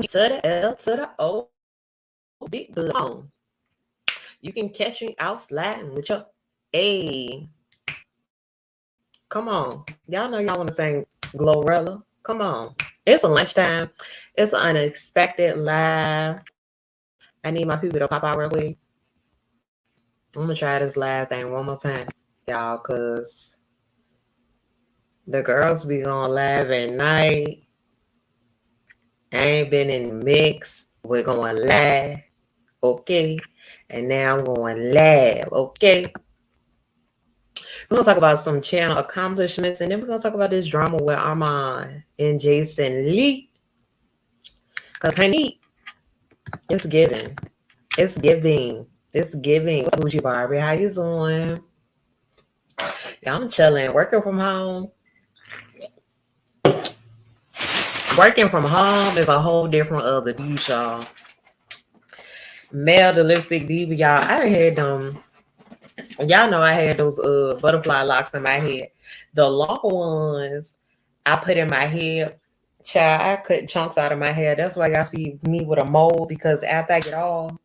to the L to the O, big long. You can catch me out sliding with your come on. Y'all know y'all want to sing Glorilla. Come on. It's a lunchtime. It's an unexpected live. I need my people to pop out real quick. I'm gonna try this live thing one more time, y'all, cause the girls be going live at night. I ain't been in the mix. We're going live, okay? And now I'm going live, okay? We're gonna talk about some channel accomplishments, and then we're gonna talk about this drama with Armon and Jason Lee. Cause honey, it's giving. It's giving. It's giving. What's up, Bougie Barbie? How you doing? Yeah, I'm chilling, working from home. Working from home is a whole different other view, y'all. Male the lipstick diva, y'all. I done had them. Y'all know I had those butterfly locks in my head. The longer ones I put in my hair. Child, I cut chunks out of my hair. That's why y'all see me with a mole, because after I get off,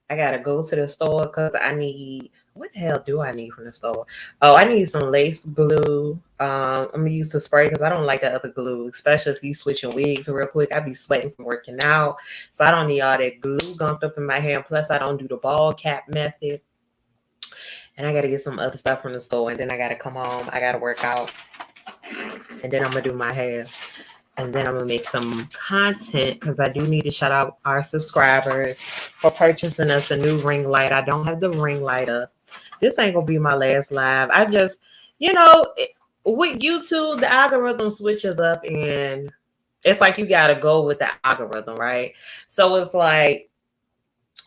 I gotta go to the store because I need, what the hell do I need from the store? Oh, I need some lace glue. I'm gonna use the spray because I don't like the other glue, especially if you switching wigs real quick. I be sweating from working out, so I don't need all that glue gunked up in my hair. Plus, I don't do the ball cap method, and I gotta get some other stuff from the store, and then I gotta come home. I gotta work out, and then I'm gonna do my hair. And then I'm going to make some content because I do need to shout out our subscribers for purchasing us a new ring light. I don't have the ring light up. This ain't going to be my last live. I just, with YouTube, the algorithm switches up and it's like you got to go with the algorithm, right? So it's like,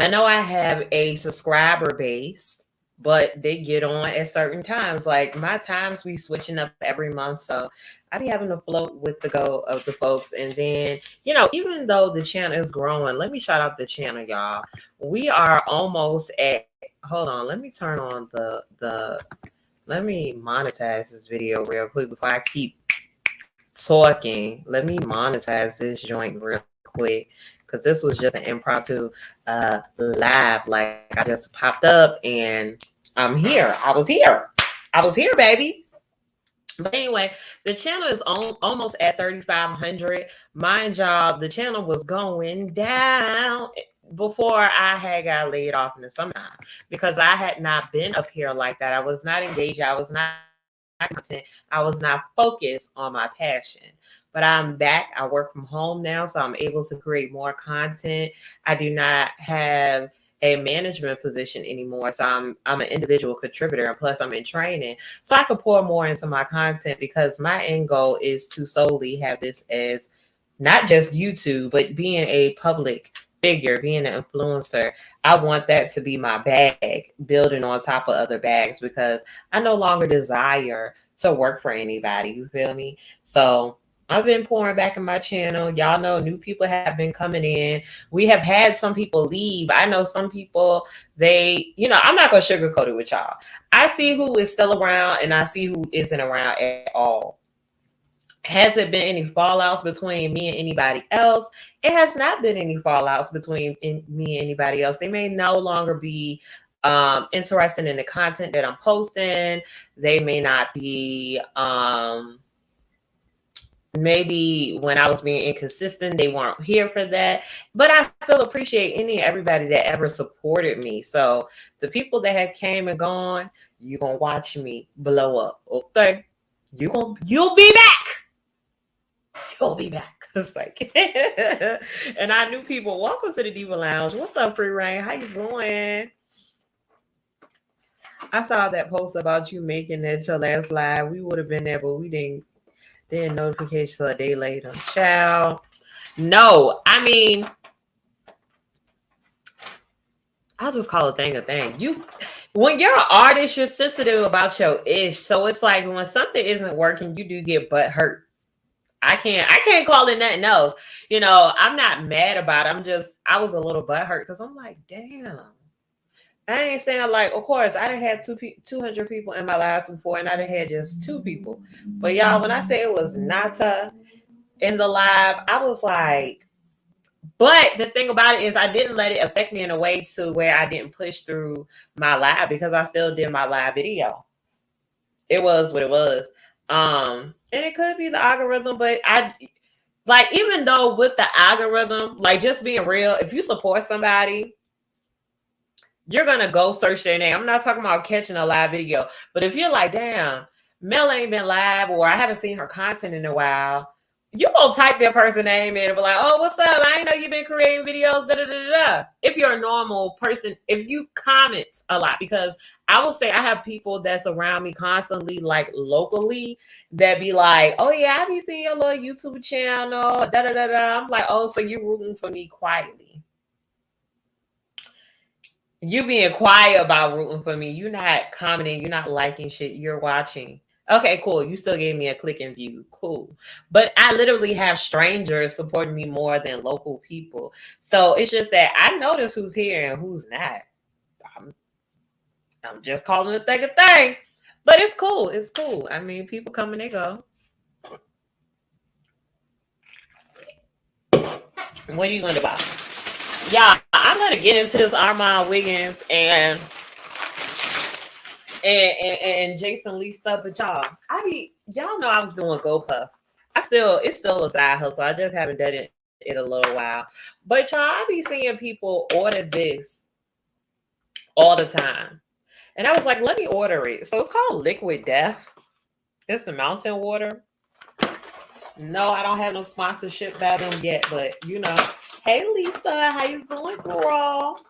I know I have a subscriber base, but they get on at certain times. Like my times we switching up every month. So I be having to float with the go of the folks. And then, even though the channel is growing, let me shout out the channel, y'all. We are almost at, hold on, let me turn on let me monetize this video real quick before I keep talking. Let me monetize this joint real quick, because this was just an impromptu live. Like I just popped up and I'm here. I was here, baby. But anyway, the channel is almost at 3,500. Mind y'all, the channel was going down before I had got laid off in the summertime because I had not been up here like that. I was not engaged. I was not content. I was not focused on my passion. But I'm back. I work from home now, so I'm able to create more content. I do not have a management position anymore. So I'm an individual contributor, and plus I'm in training. So I could pour more into my content because my end goal is to solely have this as not just YouTube, but being a public figure, being an influencer. I want that to be my bag, building on top of other bags, because I no longer desire to work for anybody. You feel me? So I've been pouring back in my channel. Y'all know new people have been coming in. We have had some people leave. I know some people, I'm not going to sugarcoat it with y'all. I see who is still around and I see who isn't around at all. Has it been any fallouts between me and anybody else? It has not been any fallouts between me and anybody else. They may no longer be interested in the content that I'm posting. They may not be... maybe when I was being inconsistent, they weren't here for that. But I still appreciate everybody that ever supported me. So the people that have came and gone, you're going to watch me blow up. Okay. You'll be back. You'll be back. It's like, and I knew people. Welcome to the Diva Lounge. What's up, Free Rain? How you doing? I saw that post about you making that your last live. We would have been there, but we didn't. Then notifications a day later. Child. No, I mean, I'll just call a thing a thing. When you're an artist, you're sensitive about your ish. So it's like when something isn't working, you do get butt hurt. I can't call it nothing else. I'm not mad about it. I was a little butt hurt because I'm like, damn. I ain't saying like, of course, I done had 200 people in my lives before, and I done had just 2 people. But y'all, when I say it was Nata in the live, I was like, But the thing about it is I didn't let it affect me in a way to where I didn't push through my live because I still did my live video. It was what it was. And it could be the algorithm, but I like, even though with the algorithm, like, just being real, if you support somebody, you're gonna go search their name. I'm not talking about catching a live video, but if you're like, damn, Mel ain't been live, or I haven't seen her content in a while, you gonna type their person name in and be like, oh, what's up? I ain't know you've been creating videos, da da da da. If you're a normal person, if you comment a lot, because I will say I have people that's around me constantly, like locally, that be like, oh yeah, I be seeing your little YouTube channel, da da da da. I'm like, oh, so you rooting for me quietly. You being quiet about rooting for me. You're not commenting. You're not liking shit. You're watching. Okay, cool. You still gave me a click and view. Cool. But I literally have strangers supporting me more than local people. So it's just that I notice who's here and who's not. I'm just calling a thing a thing. But it's cool. It's cool. I mean, people come and they go. What are you going to buy? Yeah, I'm going to get into this Armon Wiggins and Jason Lee stuff, but y'all know I was doing GoPuff. It's still a side hustle. I just haven't done it in a little while. But y'all, I be seeing people order this all the time. And I was like, let me order it. So it's called Liquid Death. It's the mountain water. No, I don't have no sponsorship by them yet, but hey Lisa, how you doing, girl?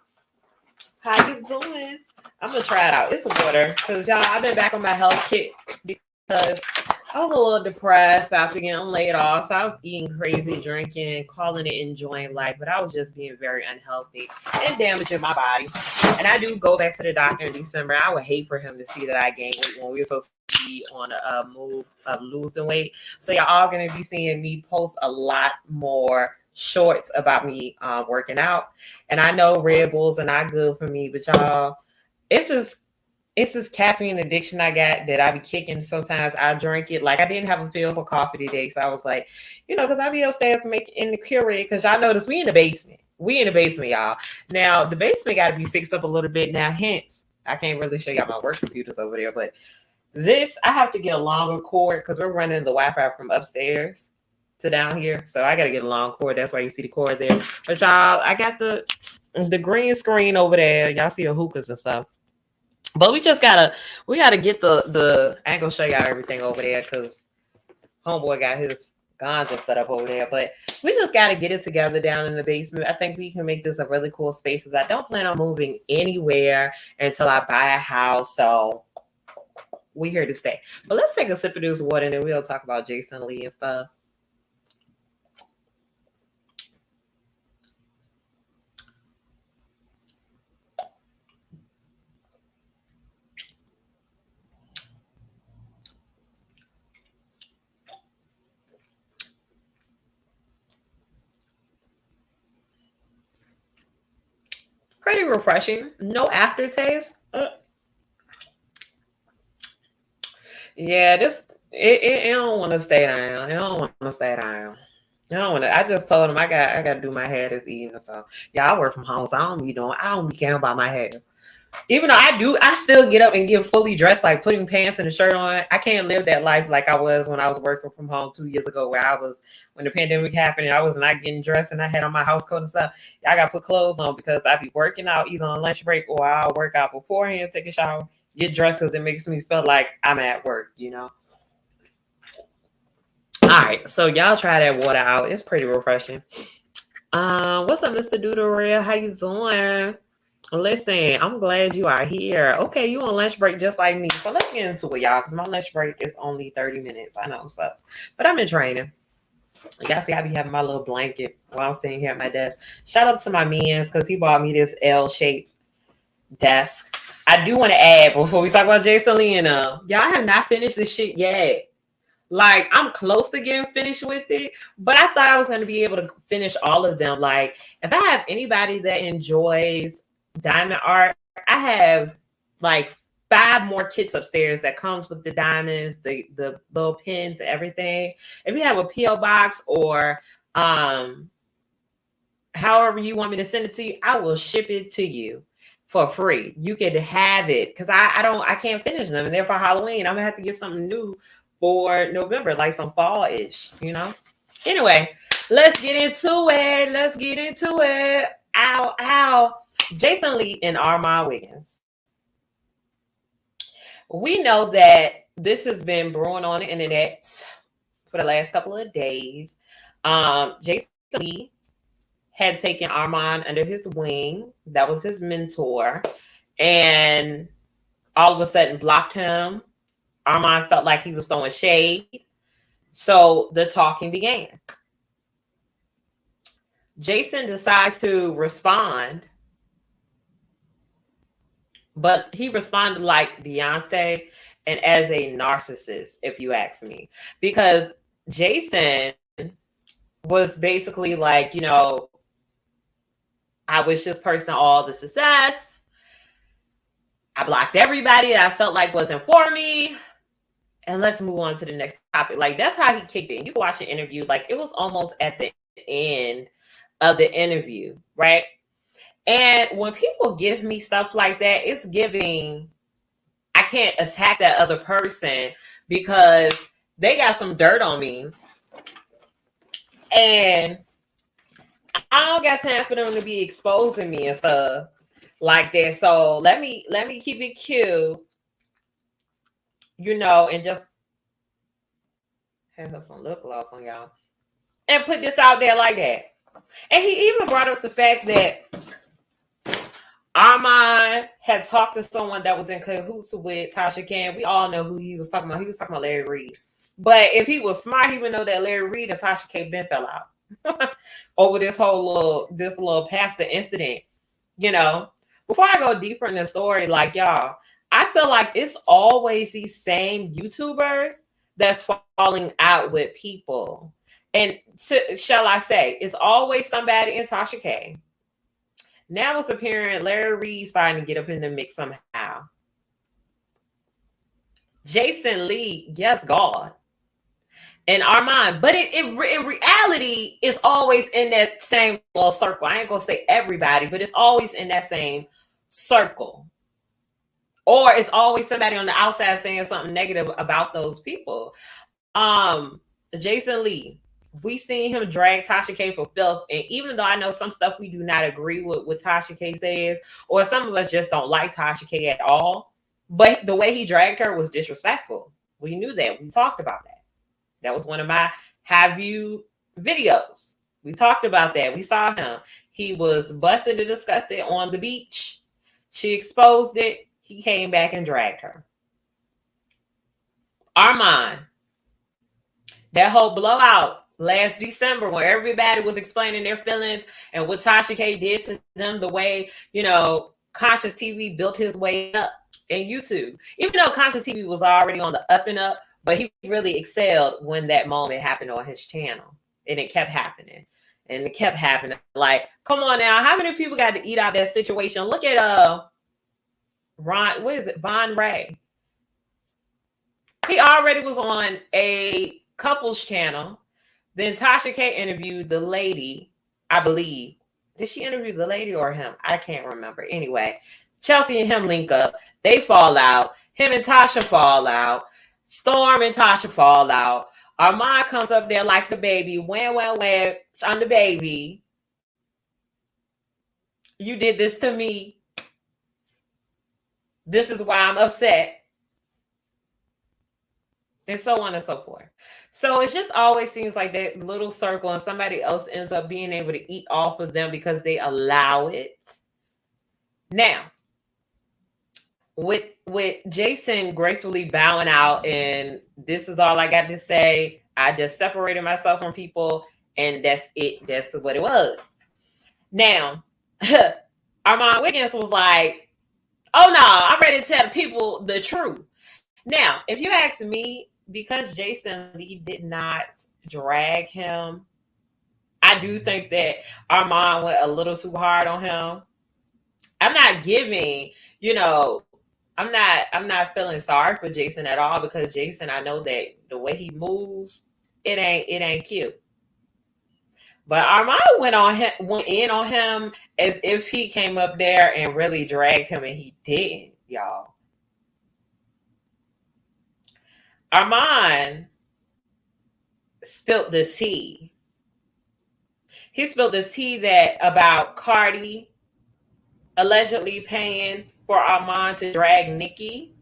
How you doing? I'm gonna try it out. It's water, because y'all, I've been back on my health kick because I was a little depressed after getting laid off. So I was eating crazy, drinking, calling it enjoying life, but I was just being very unhealthy and damaging my body. And I do go back to the doctor in December. I would hate for him to see that I gained weight when we were supposed to be on a move of losing weight. So y'all are gonna be seeing me post a lot more shorts about me working out. And I know Red Bulls are not good for me, but y'all, it's this caffeine addiction I got that I be kicking. Sometimes I drink it. Like, I didn't have a feel for coffee today, so I was like, because I be upstairs in the Keurig, because y'all notice we in the basement. We in the basement, y'all. Now, the basement got to be fixed up a little bit now, hence, I can't really show y'all my work computers over there, but this, I have to get a longer cord because we're running the Wi-Fi from upstairs to down here, so I got to get a long cord. That's why you see the cord there. But y'all, I got the green screen over there. Y'all see the hookahs and stuff. But we gotta get the I ain't gonna show y'all everything over there because homeboy got his ganja set up over there. But we just gotta get it together down in the basement. I think we can make this a really cool space, because I don't plan on moving anywhere until I buy a house. So we here to stay. But let's take a sip of this water and then we'll talk about Jason Lee and stuff. Pretty refreshing. No aftertaste. Yeah, it don't want to stay down. It don't want to stay down. I don't want to. I just told him I got to do my hair this evening. So yeah, I work from home, so I don't be caring about my hair. Even though I still get up and get fully dressed, like putting pants and a shirt on. I can't live that life like I was when I was working from home 2 years ago, when the pandemic happened and I was not getting dressed and I had on my house coat and stuff. I got to put clothes on because I be working out either on lunch break or I'll work out beforehand, take a shower, get dressed, because it makes me feel like I'm at work. All right, so y'all try that water out. It's pretty refreshing. What's up, Mr. Doodle? How you doing? Listen, I'm glad you are here. Okay, you on lunch break just like me. So let's get into it, y'all, because my lunch break is only 30 minutes. I know it sucks, but I'm in training. Y'all see, I be having my little blanket while I'm sitting here at my desk. Shout out to my mans, because he bought me this L-shaped desk. I do want to add, before we talk about Jason Lee and y'all have not finished this shit yet. Like, I'm close to getting finished with it, but I thought I was going to be able to finish all of them. Like, if I have anybody that enjoys diamond art, I have like 5 more kits upstairs that comes with the diamonds, the little pins, everything. If you have a PO box or however you want me to send it to you, I will ship it to you for free. You can have it because I can't finish them, and they're for Halloween. I'm gonna have to get something new for November, like some fall-ish, you know. Anyway, let's get into it. Let's get into it. Ow, ow. Jason Lee and Armon Wiggins. We know that this has been brewing on the internet for the last couple of days. Jason Lee had taken Armon under his wing. That was his mentor. And all of a sudden blocked him. Armon felt like he was throwing shade. So the talking began. Jason decides to respond, but he responded like Beyonce and as a narcissist, if you ask me. Because Jason was basically like, you know, I wish this person all the success. I blocked everybody that I felt like wasn't for me. And let's move on to the next topic. Like, that's how he kicked it. You can watch the interview. Like, it was almost at the end of the interview, right? And when people give me stuff like that, it's giving, I can't attack that other person because they got some dirt on me. And I don't got time for them to be exposing me and stuff like that. So let me keep it cute, you know, and just have some lip gloss on y'all and put this out there like that. And he even brought up the fact that Armon had talked to someone that was in cahoots with Tasha K. We all know who he was talking about. He was talking about Larry Reid. But if he was smart, he would know that Larry Reid and Tasha K. Ben fell out over this whole little pastor incident. You know, before I go deeper in the story, like, y'all, I feel like it's always these same YouTubers that's falling out with people. And shall I say, it's always somebody in Tasha K. Now it's appearing Larry Reid's starting to get up in the mix somehow. Jason Lee, yes, God. And Armon. But in reality, it's always in that same little circle. I ain't going to say everybody, but it's always in that same circle. Or it's always somebody on the outside saying something negative about those people. Jason Lee. We seen him drag Tasha K for filth. And even though I know some stuff we do not agree with what Tasha K says, or some of us just don't like Tasha K at all, but the way he dragged her was disrespectful. We knew that. We talked about that. That was one of my Have You videos. We talked about that. We saw him. He was busted and disgusted on the beach. She exposed it. He came back and dragged her. Armon. That whole blowout last December when everybody was explaining their feelings and what Tasha K did to them, the way, you know, Conscious TV built his way up in YouTube. Even though Conscious TV was already on the up and up, but he really excelled when that moment happened on his channel. And it kept happening. And it kept happening. Like, come on now, how many people got to eat out that situation? Look at Von Ray. He already was on a couples channel. Then Tasha K interviewed the lady, I believe. Did she interview the lady or him? I can't remember. Anyway, Chelsea and him link up. They fall out. Him and Tasha fall out. Storm and Tasha fall out. Armon comes up there like the baby. Wham, I'm the baby. You did this to me. This is why I'm upset. And so on and so forth. So it just always seems like that little circle and somebody else ends up being able to eat off of them because they allow it. Now, with Jason gracefully bowing out and this is all I got to say. I just separated myself from people and that's it. That's what it was. Now, Armon Wiggins was like, oh no, I'm ready to tell people the truth. Now, if you ask me, because Jason Lee did not drag him, I do think that Armon went a little too hard on him. I'm not giving, you know, I'm not feeling sorry for Jason at all because Jason, I know that the way he moves, it ain't cute. But Armon went in on him as if he came up there and really dragged him, and he didn't, y'all. Armon spilled the tea. He spilled the tea that about Cardi allegedly paying for Armon to drag Nicki.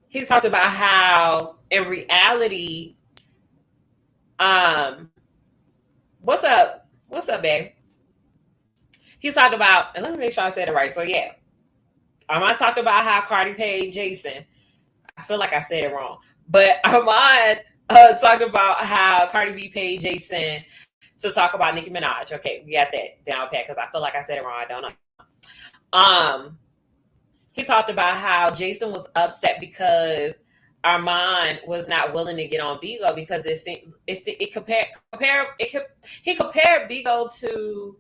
He talked about how in reality, what's up? What's up, babe? He talked about, and let me make sure I said it right. So yeah, Armon talked about how Cardi paid Jason. I feel like I said it wrong, but Armon talked about how Cardi B paid Jason to talk about Nicki Minaj. Okay, we got that down pat because I feel like I said it wrong. I don't know. He talked about how Jason was upset because Armon was not willing to get on Bigo because he compared Bigo to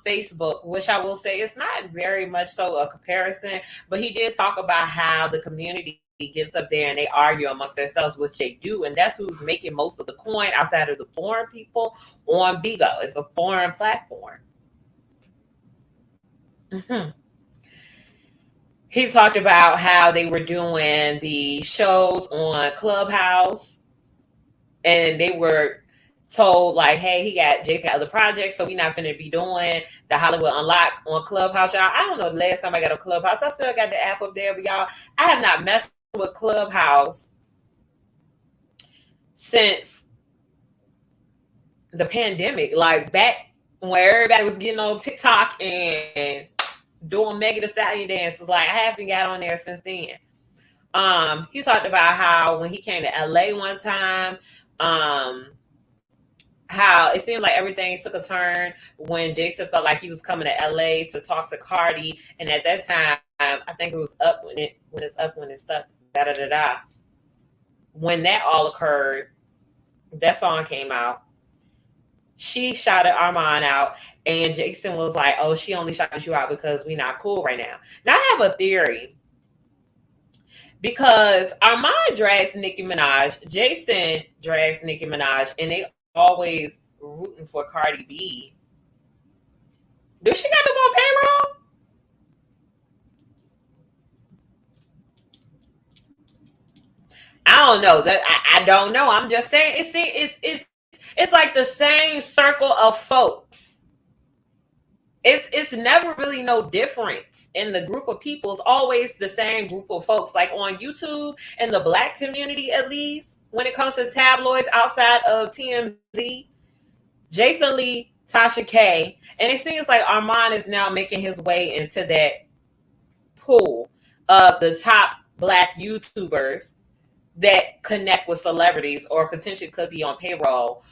Facebook, which I will say is not very much so a comparison, but he did talk about how the community gets up there and they argue amongst themselves, which they do, and that's who's making most of the coin outside of the foreign people on Bigo. It's a foreign platform. Mm-hmm. He talked about how they were doing the shows on Clubhouse, and they were told like, "Hey, Jason got other projects, so we're not going to be doing the Hollywood Unlocked on Clubhouse, y'all." I don't know the last time I got a Clubhouse. I still got the app up there, but y'all, I have not messed with Clubhouse since the pandemic. Like back when everybody was getting on TikTok and doing Megan Thee Stallion dances. Like I haven't got on there since then. He talked about how when he came to LA one time, how it seemed like everything took a turn when Jason felt like he was coming to LA to talk to Cardi, and at that time, I think it was up when it's stuck. Da da da da. When that all occurred, that song came out. She shouted Armon out, and Jason was like, "Oh, she only shouted you out because we're not cool right now." Now I have a theory. Because Armon drags Nicki Minaj, Jason drags Nicki Minaj, and they always rooting for Cardi B. Does she got them on payroll? I don't know. I don't know. I'm just saying it's like the same circle of folks. It's never really no difference in the group of people. It's always the same group of folks. Like on YouTube and the Black community, at least when it comes to tabloids outside of TMZ, Jason Lee, Tasha K, and it seems like Armon is now making his way into that pool of the top Black YouTubers that connect with celebrities or potentially could be on payroll.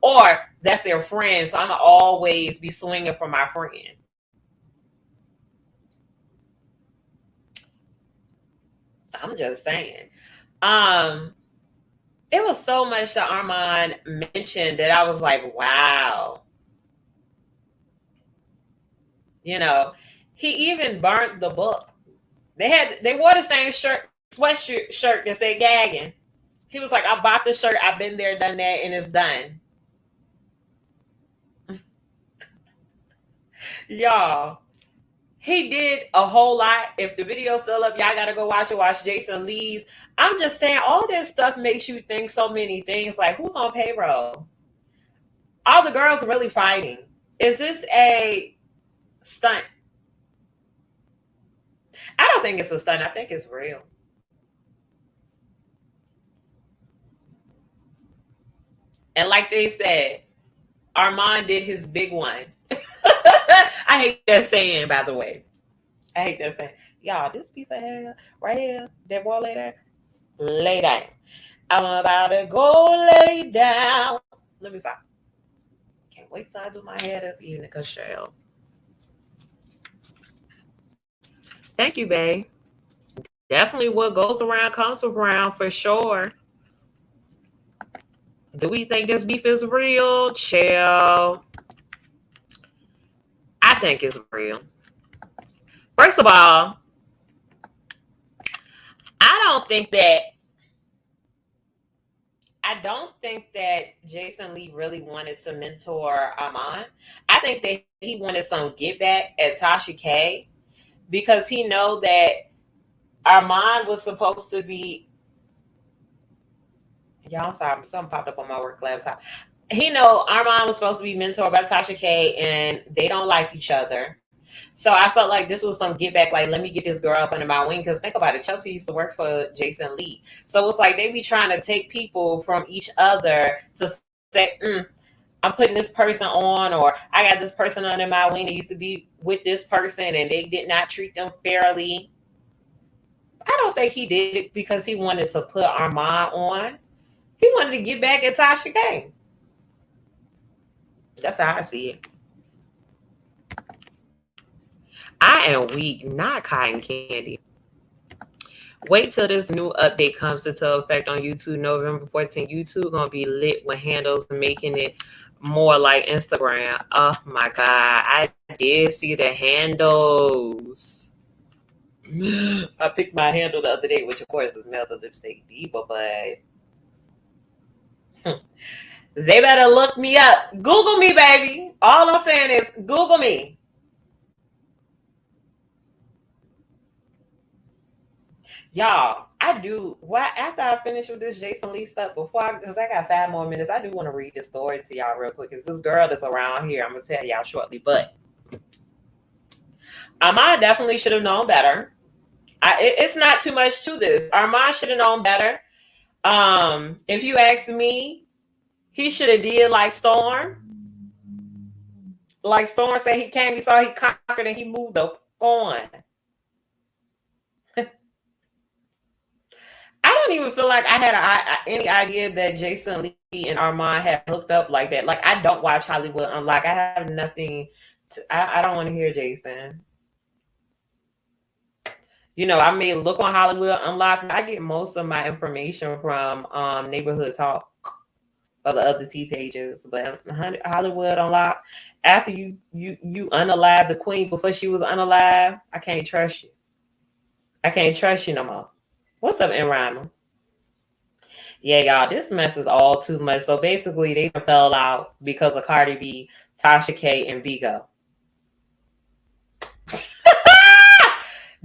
Or that's their friend, so I'm gonna always be swinging for my friend. I'm just saying. It was so much that Armon mentioned that I was like, wow. You know, he even burnt the book. They wore the same sweatshirt that said gagging. He was like, I bought the shirt, I've been there, done that, and it's done. Y'all, he did a whole lot. If the video's still up, y'all gotta go watch it. Watch Jason Lee's. I'm just saying, all this stuff makes you think so many things. Like, who's on payroll? All the girls really fighting. Is this a stunt? I don't think it's a stunt. I think it's real. And like they said, Armon did his big one. I hate that saying, by the way. I hate that saying. Y'all, this piece of hair right here, that boy lay down. I'm about to go lay down. Let me stop. Can't wait till I do my hair this evening, because Cheryl. Thank you, babe. Definitely what goes around comes around for sure. Do we think this beef is real? Chill. I think it's real. First of all, I don't think that Jason Lee really wanted to mentor Armon. I think that he wanted some get back at Tasha K because he know that Armon was supposed to be. Y'all sorry, something popped up on my work laptop. He know Armon was supposed to be mentored by Tasha K, and they don't like each other. So I felt like this was some get back, like, let me get this girl up under my wing. Because think about it, Chelsea used to work for Jason Lee. So it's like they be trying to take people from each other to say, I'm putting this person on, or I got this person under my wing that used to be with this person and they did not treat them fairly. I don't think he did it because he wanted to put Armand on. He wanted to get back at Tasha K. That's how I see it. I am weak, not cotton candy. Wait till this new update comes into effect on YouTube November 14th. YouTube gonna be lit with handles making it more like Instagram. Oh my God, I did see the handles. I picked my handle the other day, which of course is Mel the Lipstick Diva, but they better look me up. Google me, baby. All I'm saying is Google me. Y'all, I do. Why after I finish with this Jason Lee stuff, because I got 5 more minutes, I do want to read this story to y'all real quick. Because this girl that's around here, I'm gonna tell y'all shortly. But Armand definitely should have known better. It's not too much to this. Armand should have known better. If you ask me, he should have did like Storm. Like Storm said, he came, he saw, he conquered, and he moved on. I don't even feel like I had any idea that Jason Lee and Armand had hooked up like that. Like, I don't watch Hollywood Unlocked. I have nothing. I don't want to hear Jason. You know, I may look on Hollywood Unlocked. I get most of my information from Neighborhood Talk or the other T pages. But Hollywood Unlocked, after you unalive the queen before she was unalive, I can't trust you. I can't trust you no more. What's up, Enrama? Yeah, y'all, this mess is all too much. So basically, they fell out because of Cardi B, Tasha K, and Vigo.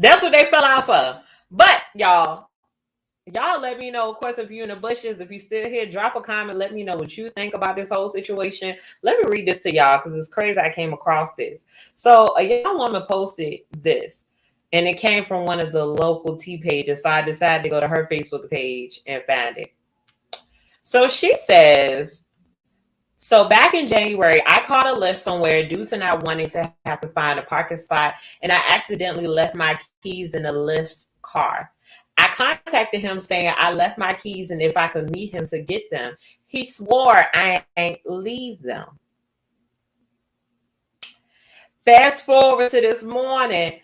That's what they fell out for. But y'all let me know. Of course, if you're in the bushes, if you still here, drop a comment. Let me know what you think about this whole situation. Let me read this to y'all because it's crazy I came across this. So a young woman posted this, and it came from one of the local T pages. So I decided to go to her Facebook page and find it. So she says, so back in January, I caught a lift somewhere due to not wanting to have to find a parking spot, and I accidentally left my keys in the lift's car. I contacted him saying I left my keys and if I could meet him to get them. He swore I ain't leave them. Fast forward to this morning.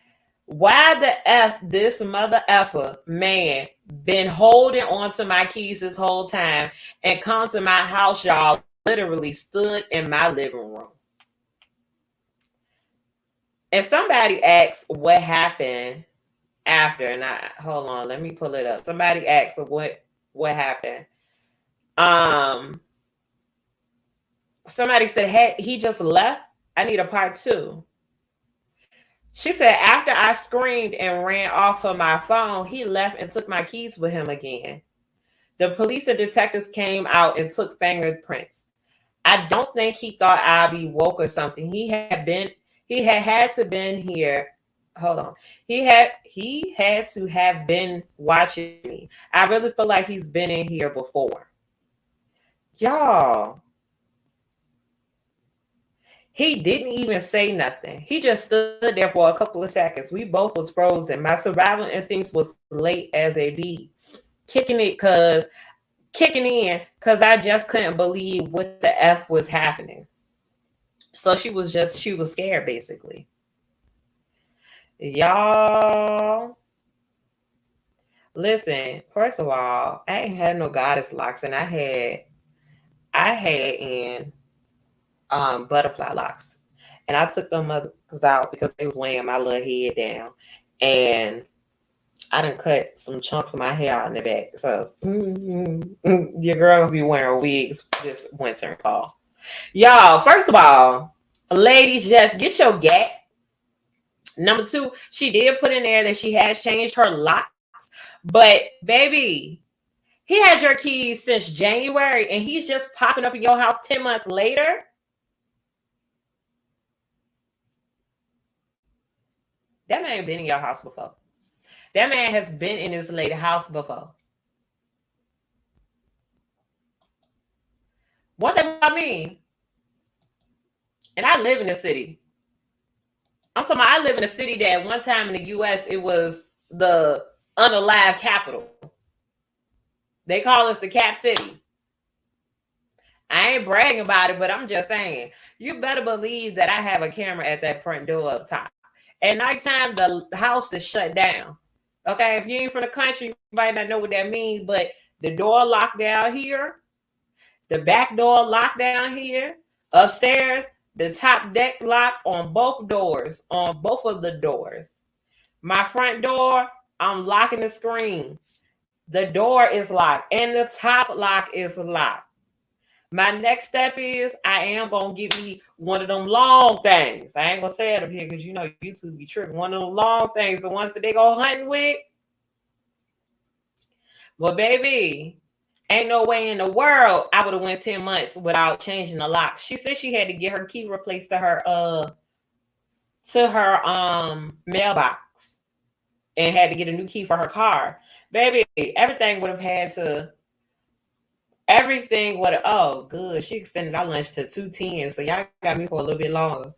Why the F this mother effer man been holding on to my keys this whole time and comes to my house, y'all, literally stood in my living room. And somebody asked what happened after, and hold on, let me pull it up. Somebody asked what happened. Somebody said, hey, he just left. I need a part 2. She said, after I screamed and ran off of my phone, he left and took my keys with him again. The police and detectives came out and took fingerprints. I don't think he thought I'd be woke or something. He had to been here. Hold on. He had to have been watching me. I really feel like he's been in here before. Y'all. He didn't even say nothing. He just stood there for a couple of seconds. We both was frozen. My survival instincts was late as a bee. Kicking in because I just couldn't believe what the F was happening. So she was scared, basically. Y'all, listen, first of all, I ain't had no goddess locks, and I had in butterfly locks, and I took them others out because they was weighing my little head down, and I done cut some chunks of my hair out in the back. So your girl will be wearing wigs this winter and fall. Y'all, first of all, ladies, just get your gap. Number two, she did put in there that she has changed her locks. But baby, he had your keys since January and he's just popping up in your house 10 months later. That man been in your house before. That man has been in this lady house before. One thing about me, and I live in the city. I'm talking about I live in a city that one time in the US, it was the unalive capital. They call us the Cap City. I ain't bragging about it, but I'm just saying, you better believe that I have a camera at that front door up top. At nighttime, the house is shut down. Okay, if you ain't from the country, you might not know what that means, but the door locked down here, the back door locked down here, upstairs, the top deck lock on both doors, on both of the doors. My front door, I'm locking the screen. The door is locked and the top lock is locked. My next step is I am going to get me one of them long things. I ain't going to say it up here because you know YouTube be tripping. One of them long things, the ones that they go hunting with. Well, baby, ain't no way in the world I would have went 10 months without changing the lock. She said she had to get her key replaced to her mailbox and had to get a new key for her car. Baby, everything would have oh good. She extended our lunch to 2:10, so y'all got me for a little bit longer.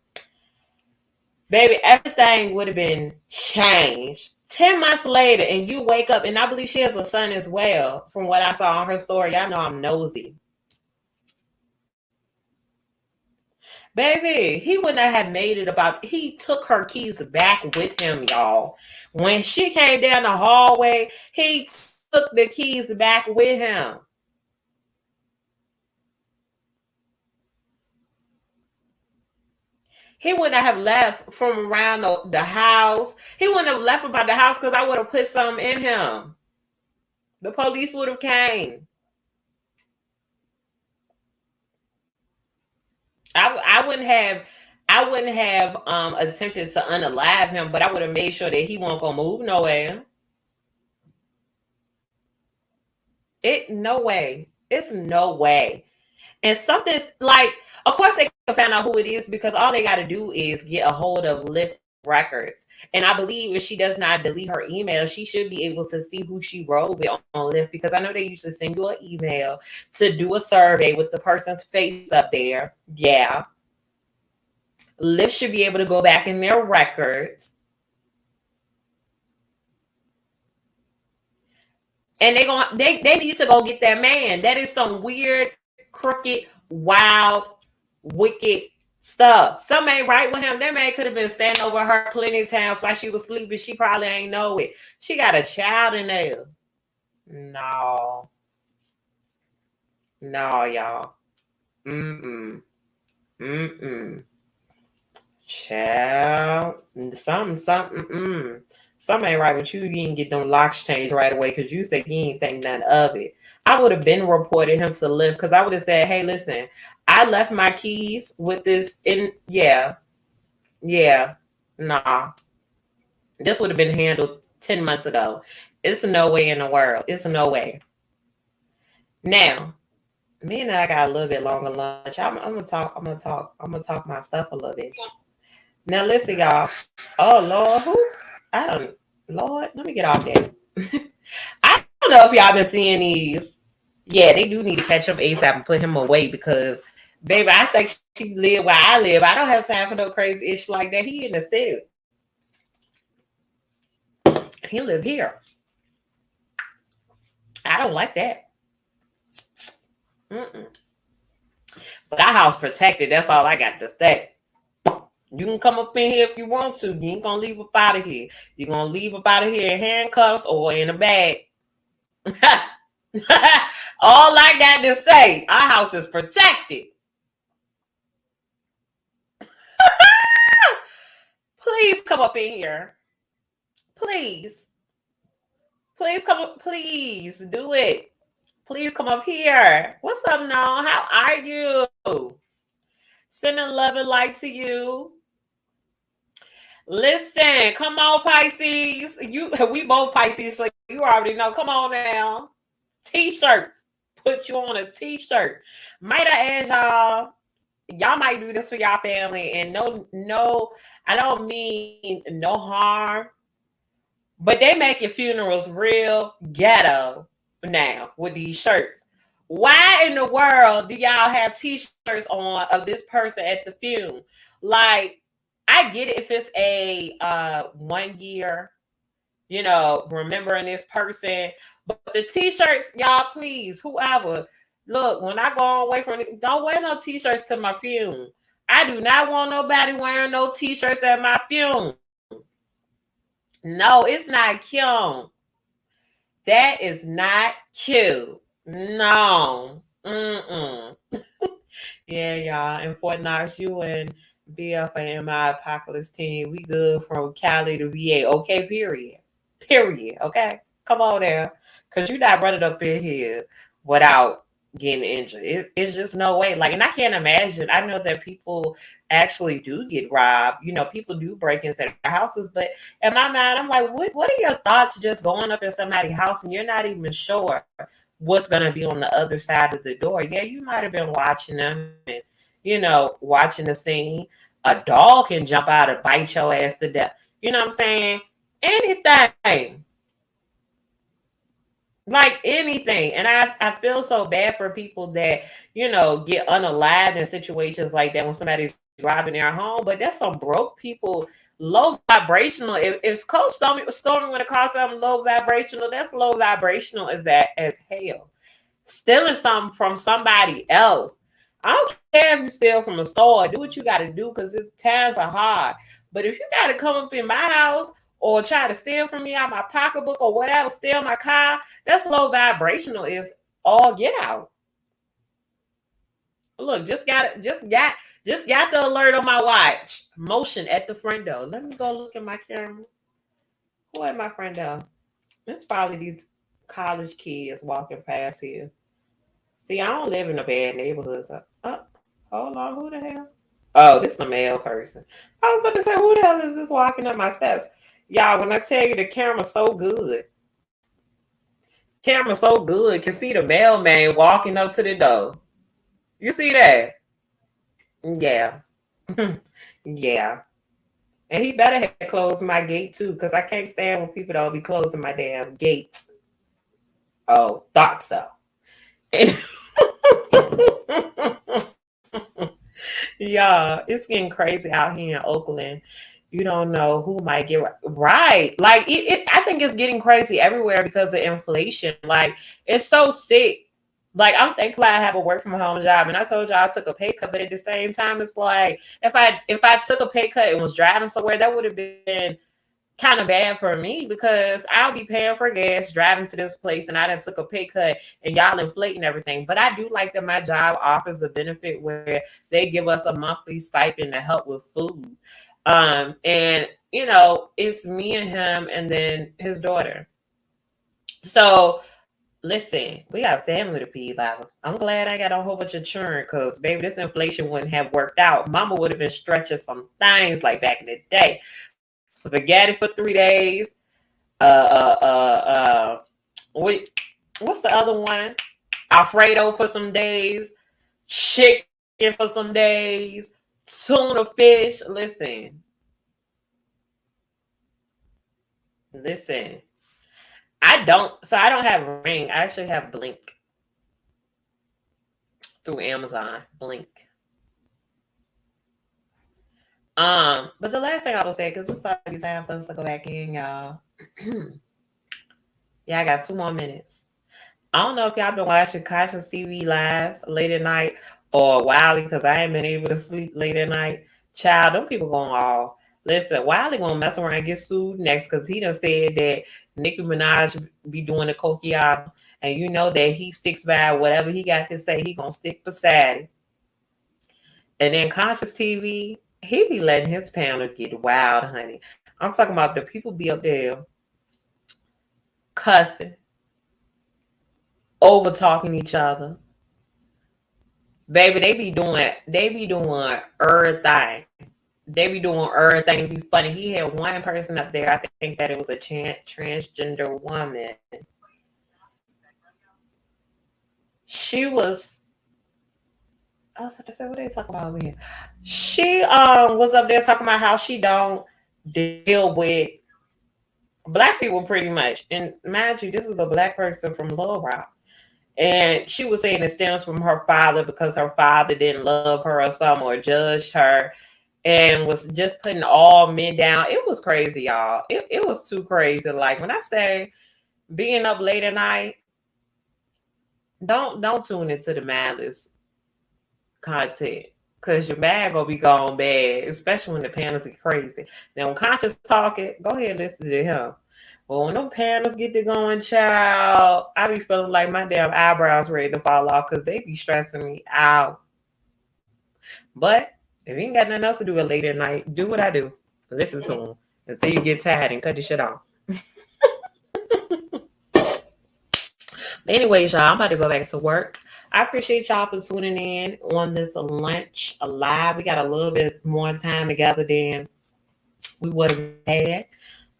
Baby, everything would have been changed. 10 months later, and you wake up, and I believe she has a son as well, from what I saw on her story. Y'all know I'm nosy. Baby, he wouldn't have made it about, he took her keys back with him, y'all. When she came down the hallway, he took the keys back with him. He wouldn't have left from around the house. He wouldn't have left about the house because I would have put something in him. The police would have came. I wouldn't have attempted to unalive him, but I would have made sure that he won't go move nowhere. No way. It's no way. And something like, of course, they can find out who it is because all they got to do is get a hold of Lyft records. And I believe if she does not delete her email, she should be able to see who she rode with on Lyft because I know they usually send you an email to do a survey with the person's face up there. Yeah. Lyft should be able to go back in their records. And they need to go get that man. That is some weird, crooked, wild, wicked stuff. Something ain't right with him. That man could have been standing over her plenty of times while she was sleeping. She probably ain't know it. She got a child in there. No, y'all. Child. Something. Something ain't right with you. You didn't get them locks changed right away because you said you ain't think nothing of it. I would have been reported him to Lyft because I would have said, hey, listen, I left my keys with this in. Yeah. Nah. This would have been handled 10 months ago. It's no way in the world. It's no way. Now, me and I got a little bit longer lunch. I'm gonna talk my stuff a little bit. Now listen, y'all. Oh Lord, Lord, let me get off that. I don't know if y'all been seeing these. Yeah, they do need to catch up ASAP and put him away because, baby, I think she live where I live. I don't have time for no crazy issue like that. He in the city. He live here. I don't like that. But our house protected. That's all I got to say. You can come up in here if you want to. You ain't gonna leave up out of here. You're gonna leave up out of here in handcuffs or in a bag. All I got to say, our house is protected. Please come up in here. Please. Please come up. Please do it. Please come up here. What's up, now? How are you? Sending love and light to you. Listen, come on, Pisces. We both Pisces, so you already know. Come on now. T-shirts. Put you on a t-shirt. Might I ask y'all might do this for y'all family, and no, I don't mean no harm, but they making funerals real ghetto now with these shirts. Why in the world do y'all have t-shirts on of this person at the funeral? Like, I get it if it's a 1 year, remembering this person. But the t-shirts, y'all, please, whoever, look, when I go away from it, don't wear no t-shirts to my funeral. I do not want nobody wearing no t-shirts at my funeral. No, it's not cute. That is not cute. No. Yeah, y'all. In Fort Knox, you and BF and my Apocalypse team, we good from Cali to VA. Okay, period. Period. Okay? Come on there. Because you're not running up in here without getting injured. It's just no way. Like, and I can't imagine. I know that people actually do get robbed. People do break into their houses. But in my mind, I'm like, what are your thoughts just going up in somebody's house and you're not even sure what's going to be on the other side of the door? Yeah, you might have been watching them and, watching the scene. A dog can jump out and bite your ass to death. You know what I'm saying? Anything. Like anything. And I feel so bad for people that, get unalived in situations like that when somebody's robbing their home. But that's some broke people, low vibrational. If Coach Stormy want to call something low vibrational, that's low vibrational as hell. Stealing something from somebody else. I don't care if you steal from a store. Do what you got to do because times are hard. But if you got to come up in my house or try to steal from me out my pocketbook or whatever, steal my car, that's low vibrational is all get out. Look, just got the alert on my watch. Motion at the front door. Let me go look at my camera. Who at my front door? It's probably these college kids walking past here. See, I don't live in a bad neighborhood. So, hold on, who the hell? Oh, this is a male person. I was about to say, who the hell is this walking up my steps? Y'all, when I tell you the camera's so good, can see the mailman walking up to the door. You see that? Yeah. Yeah. And he better have closed my gate too, because I can't stand when people don't be closing my damn gates. Oh, thought so. Yeah, it's getting crazy out here in Oakland. You don't know who might get right. Like I think it's getting crazy everywhere because of inflation. Like it's so sick. Like I'm thankful I have a work from home job, and I told y'all I took a pay cut. But at the same time, it's like if I took a pay cut and was driving somewhere, that would have been kind of bad for me because I'll be paying for gas driving to this place and I done took a pay cut and y'all inflating everything. But I do like that my job offers a benefit where they give us a monthly stipend to help with food. And it's me and him and then his daughter. So listen, we got a family to feed, Bible. I'm glad I got a whole bunch of churn because baby, this inflation wouldn't have worked out. Mama would have been stretching some things like back in the day. Spaghetti for 3 days. What's the other one? Alfredo for some days. Chicken for some days. Tuna fish. Listen. I don't have Ring. I actually have Blink through Amazon. Blink. But the last thing I will say, because it's probably time for us to go back in, y'all. Yeah, I got 2 more minutes. I don't know if y'all been watching Conscious TV lives late at night or Wiley, because I ain't been able to sleep late at night. Child, them people going all. Listen, Wiley gonna mess around and get sued next because he done said that Nicki Minaj be doing the coquillage, and you know that he sticks by whatever he got to say. He gonna stick beside it. And then Conscious TV, he be letting his panel get wild, honey. I'm talking about the people be up there. cussing, over talking each other. Baby, they be doing everything. They be doing everything. It'd be funny. He had one person up there. I think that it was a transgender woman. She was. I was going to say, what are they talking about over here? She was up there talking about how she don't deal with black people pretty much. And mind you, this is a black person from Little Rock. And she was saying it stems from her father because her father didn't love her or something or judged her and was just putting all men down. It was crazy, y'all. It was too crazy. Like when I say being up late at night, don't tune into the malice content because your bag gonna be gone bad, especially when the panels are crazy. Now when Conscious talking, go ahead and listen to him. But when them panels get to going, child, I be feeling like my damn eyebrows ready to fall off because they be stressing me out. But if you ain't got nothing else to do at late at night, do what I do. Listen to them until you get tired and cut the shit off. Anyways, y'all, I'm about to go back to work. I appreciate y'all for tuning in on this lunch live. We got a little bit more time together than we would have had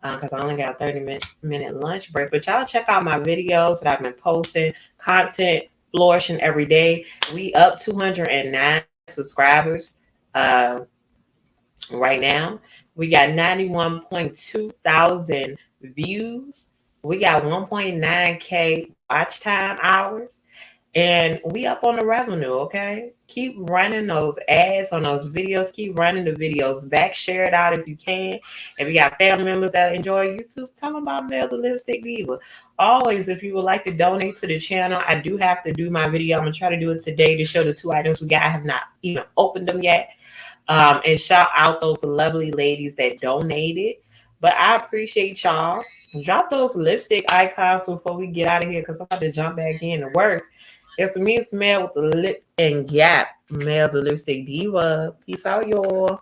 because I only got a 30-minute lunch break. But y'all check out my videos that I've been posting. Content flourishing every day. We up 209 subscribers right now. We got 91.2 thousand views. We got 1.9K watch time hours. And we up on the revenue, okay? Keep running those ads on those videos. Keep running the videos back. Share it out if you can. If you got family members that enjoy YouTube, tell them about Mel the Lipstick Diva. Always, if you would like to donate to the channel, I do have to do my video. I'm going to try to do it today to show the 2 items we got. I have not even opened them yet. And shout out those lovely ladies that donated. But I appreciate y'all. Drop those lipstick icons before we get out of here because I'm about to jump back in to work. It's me, Mel with the Lip and Gap. Mel the Lipstick Diva. Peace out, y'all.